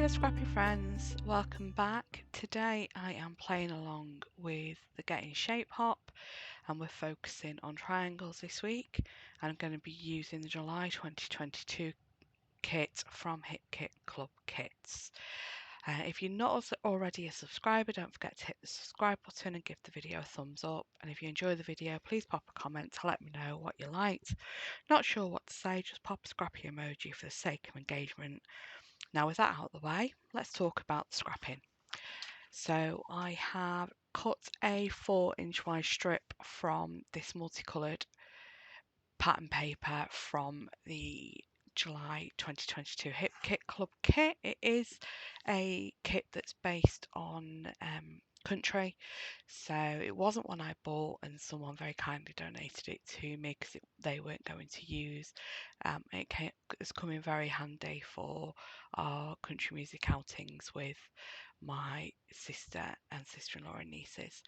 there, Scrappy friends, welcome back. Today I am playing along with the Get in Shape Hop and we're focusing on triangles this week, and I'm going to be using the July 2022 kit from Hip Kit Club Kits. If you're not already a subscriber, don't forget to hit the subscribe button and give the video a thumbs up, and if you enjoy the video, please pop a comment to let me know what you liked. Not sure what to say, just pop a scrappy emoji for the sake of engagement. Now with that out of the way, let's talk about scrapping. So I have cut a 4-inch wide strip from this multicoloured pattern paper from the July 2022 Hip Kit Club kit. It is a kit that's based on country, so it wasn't one I bought, and someone very kindly donated it to me because they weren't going to use. It's coming very handy for our country music outings with my sister and sister-in-law and nieces.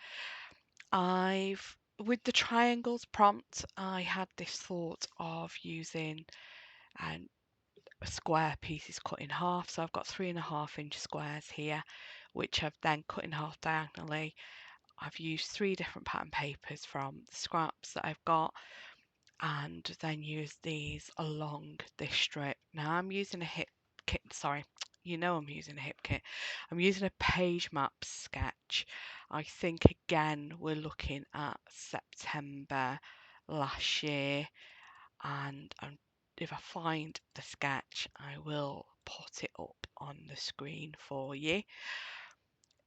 With the triangles prompt, I had this thought of using um, square pieces cut in half. So I've got 3.5-inch squares here, which I've then cut in half diagonally. I've used 3 different pattern papers from the scraps that I've got, and then used these along this strip. Now I'm using a hip kit, I'm using a hip kit. I'm using a page map sketch. I think again we're looking at September last year, and if I find the sketch I will put it up on the screen for you.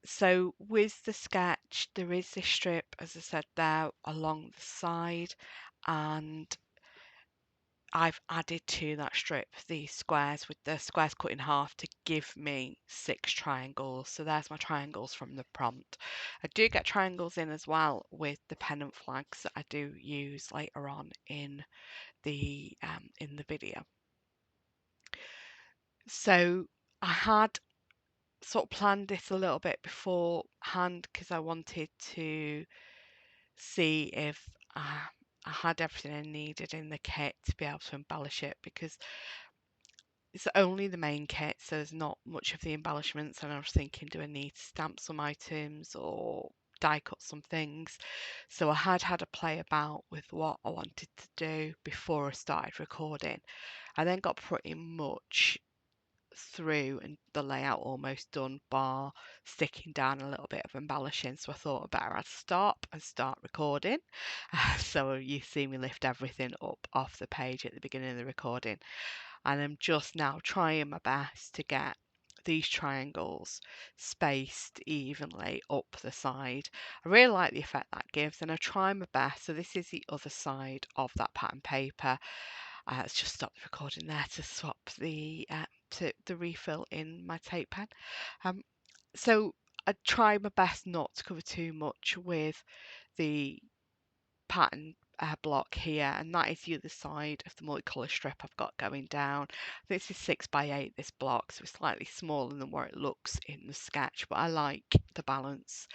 So with the sketch there is this strip, as I said, there along the side, and I've added to that strip these squares with the squares cut in half to give me 6 triangles. So there's my triangles from the prompt. I do get triangles in as well with the pennant flags that I do use later on in the video. So I had sort of planned this a little bit beforehand because I wanted to see if I had everything I needed in the kit to be able to embellish it, because it's only the main kit, so there's not much of the embellishments, and I was thinking, do I need to stamp some items or die cut some things? So I had a play about with what I wanted to do before I started recording. I then got pretty much through and the layout almost done, bar sticking down a little bit of embellishing, so I thought I better stop and start recording. So you see me lift everything up off the page at the beginning of the recording, and I'm just now trying my best to get these triangles spaced evenly up the side. I really like the effect that gives, and I try my best. So this is the other side of that pattern paper. Let's just stop the recording there to swap the refill in my tape pen. So I try my best not to cover too much with the pattern block here, and that is the other side of the multicolour strip I've got going down. This is 6x8, this block, so it's slightly smaller than where it looks in the sketch, but I like the balance.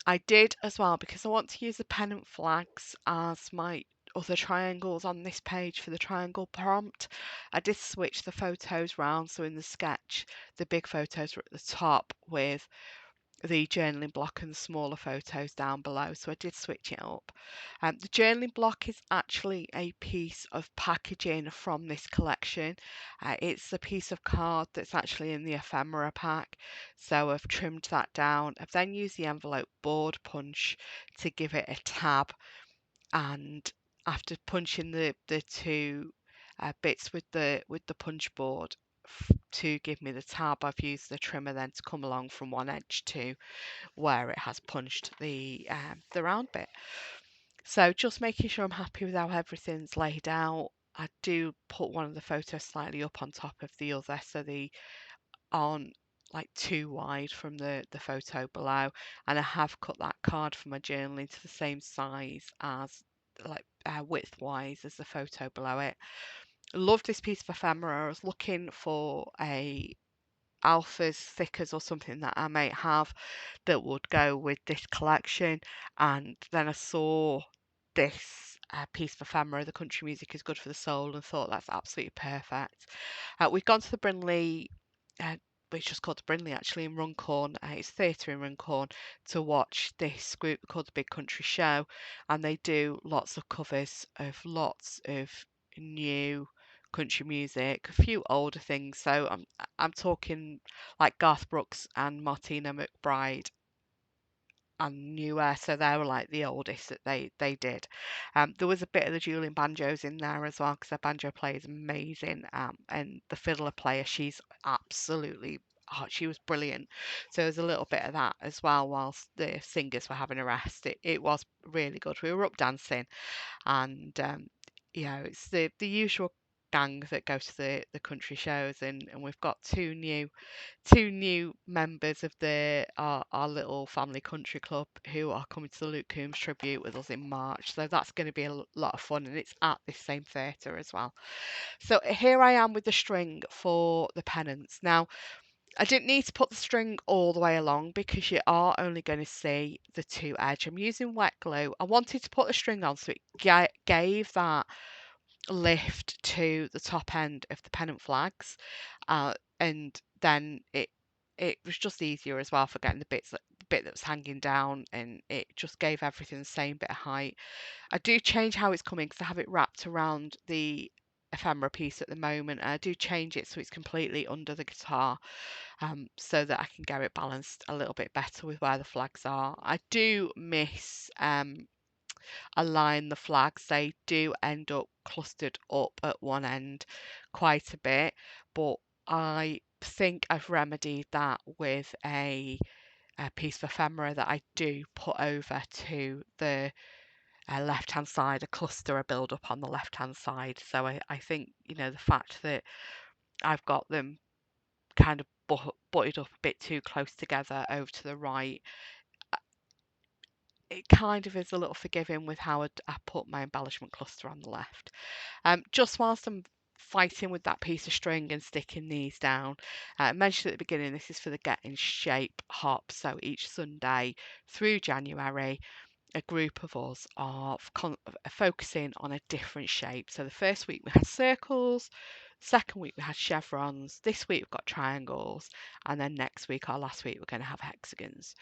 I did as well, because I want to use the pennant flags as my other triangles on this page for the triangle prompt. I did switch the photos round, so in the sketch the big photos are at the top with the journaling block and the smaller photos down below, so I did switch it up. The journaling block is actually a piece of packaging from this collection. It's a piece of card that's actually in the ephemera pack, so I've trimmed that down. I've then used the envelope board punch to give it a tab, and after punching the 2 bits with the punch board to give me the tab, I've used the trimmer then to come along from one edge to where it has punched the round bit. So just making sure I'm happy with how everything's laid out. I do put one of the photos slightly up on top of the other, so they aren't like too wide from the photo below, and I have cut that card for my journaling to the same size as, like, width wise as the photo below it. Love this piece of ephemera. I was looking for a alphas, thickers or something that I might have that would go with this collection, and then I saw this piece of ephemera, The Country Music is Good for the Soul, and thought that's absolutely perfect. We've gone to the Brinley it's just called the Brindley actually, in Runcorn. It's theatre in Runcorn, to watch this group called the Big Country Show, and they do lots of covers of lots of new country music, a few older things. So I'm talking like Garth Brooks and Martina McBride and newer, so they were like the oldest that they did. There was a bit of the dueling banjos in there as well, because their banjo player is amazing, and the fiddler player, she's absolutely, oh, she was brilliant. So there's a little bit of that as well whilst the singers were having a rest. It was really good. We were up dancing, and yeah, it's the usual gang that go to the country shows, and we've got two new members of our little family country club who are coming to the Luke Combs tribute with us in March. So that's going to be a lot of fun, and it's at this same theatre as well. So here I am with the string for the pennants. Now, I didn't need to put the string all the way along because you are only going to see the two edge. I'm using wet glue. I wanted to put the string on so it gave that lift to the top end of the pennant flags, and then it was just easier as well for getting the bit that was hanging down, and it just gave everything the same bit of height. I do change how it's coming because I have it wrapped around the ephemera piece at the moment, and I do change it so it's completely under the guitar, so that I can get it balanced a little bit better with where the flags are. I do miss align the flags. They do end up clustered up at one end quite a bit, but I think I've remedied that with a piece of ephemera that I do put over to the left hand side, a cluster, a build up on the left hand side. So I think, the fact that I've got them kind of butted up a bit too close together over to the right, it kind of is a little forgiving with how I put my embellishment cluster on the left. Just whilst I'm fighting with that piece of string and sticking these down, I mentioned at the beginning, this is for the Get in Shape hop. So each Sunday through January, a group of us are focusing on a different shape. So the first week we had circles, second week we had chevrons, this week we've got triangles, and then next week, our last week, we're going to have hexagons.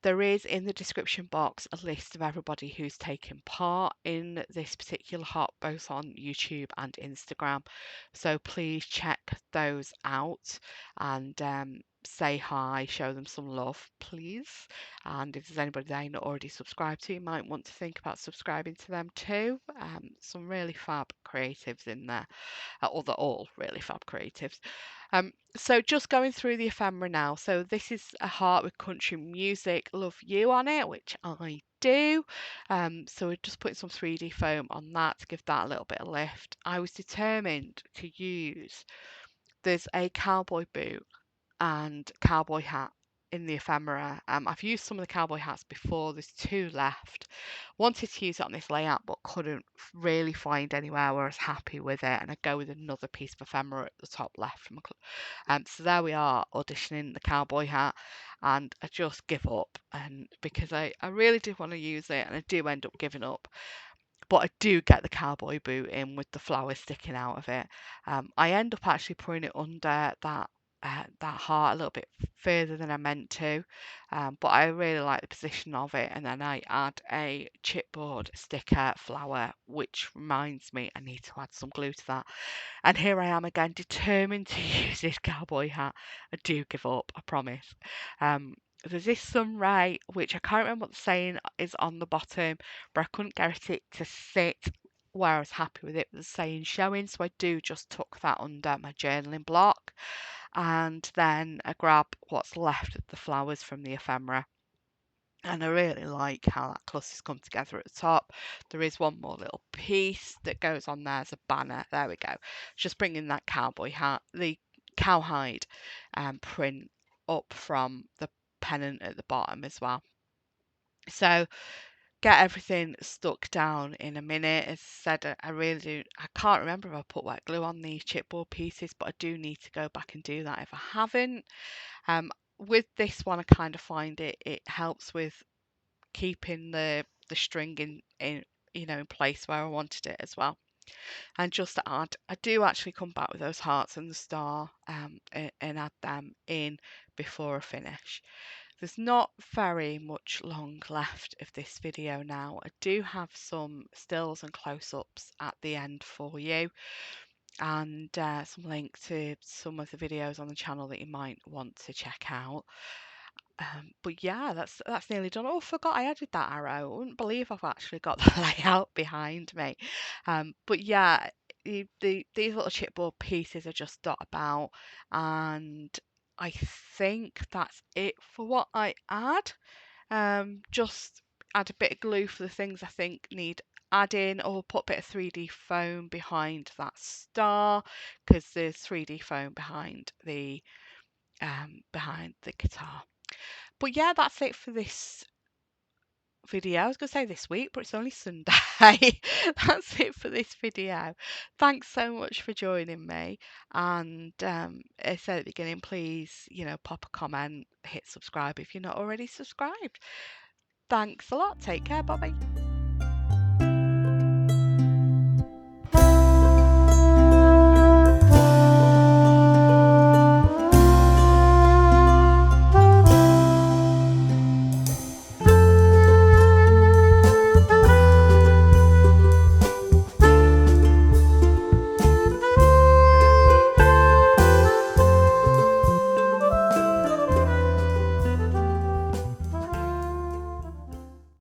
There is in the description box a list of everybody who's taken part in this particular hop, both on YouTube and Instagram. So please check those out and say hi, show them some love, please. And if there's anybody there you're not already subscribed to, you might want to think about subscribing to them too. Some really fab creatives in there, or they're all really fab creatives. So just going through the ephemera now. So this is a heart with country music, love you on it, which I do. So we're just putting some 3D foam on that to give that a little bit of lift. I was determined to use, there's a cowboy boot and cowboy hat in the ephemera. I've used some of the cowboy hats before. There's two left. Wanted to use it on this layout, but couldn't really find anywhere where I was happy with it, and I go with another piece of ephemera at the top left. So there we are, auditioning the cowboy hat, and I just give up, and because I really did want to use it, and I do end up giving up. But I do get the cowboy boot in with the flowers sticking out of it. I end up actually putting it under that heart a little bit further than I meant to, but I really like the position of it. And then I add a chipboard sticker flower, which reminds me I need to add some glue to that. And here I am again, determined to use this cowboy hat. I do give up, I promise. There's this sunray, which I can't remember what the saying is on the bottom, but I couldn't get it to sit where I was happy with it, with the saying showing. So I do just tuck that under my journaling block, and then I grab what's left of the flowers from the ephemera. And I really like how that cluster's come together at the top. There is one more little piece that goes on there as a banner. There we go. Just bringing that cowboy hat, the cowhide print up from the pennant at the bottom as well. So get everything stuck down in a minute. As I said, I really do. I can't remember if I put wet glue on these chipboard pieces, but I do need to go back and do that if I haven't. With this one, I kind of find it helps with keeping the string in place where I wanted it as well. And just to add, I do actually come back with those hearts and the star and add them in before I finish. There's not very much long left of this video now. I do have some stills and close-ups at the end for you, and some links to some of the videos on the channel that you might want to check out. But yeah, that's nearly done. Oh, I forgot I added that arrow. I wouldn't believe I've actually got the layout behind me. But yeah, these little chipboard pieces are just dot about, and I think that's it for what I add. Just add a bit of glue for the things I think need adding, or put a bit of 3D foam behind that star, because there's 3D foam behind the guitar. But yeah, that's it for this video. I was going to say this week, but it's only Sunday. That's it for this video. Thanks so much for joining me. And as I said at the beginning, please, pop a comment, hit subscribe if you're not already subscribed. Thanks a lot. Take care. Bye bye.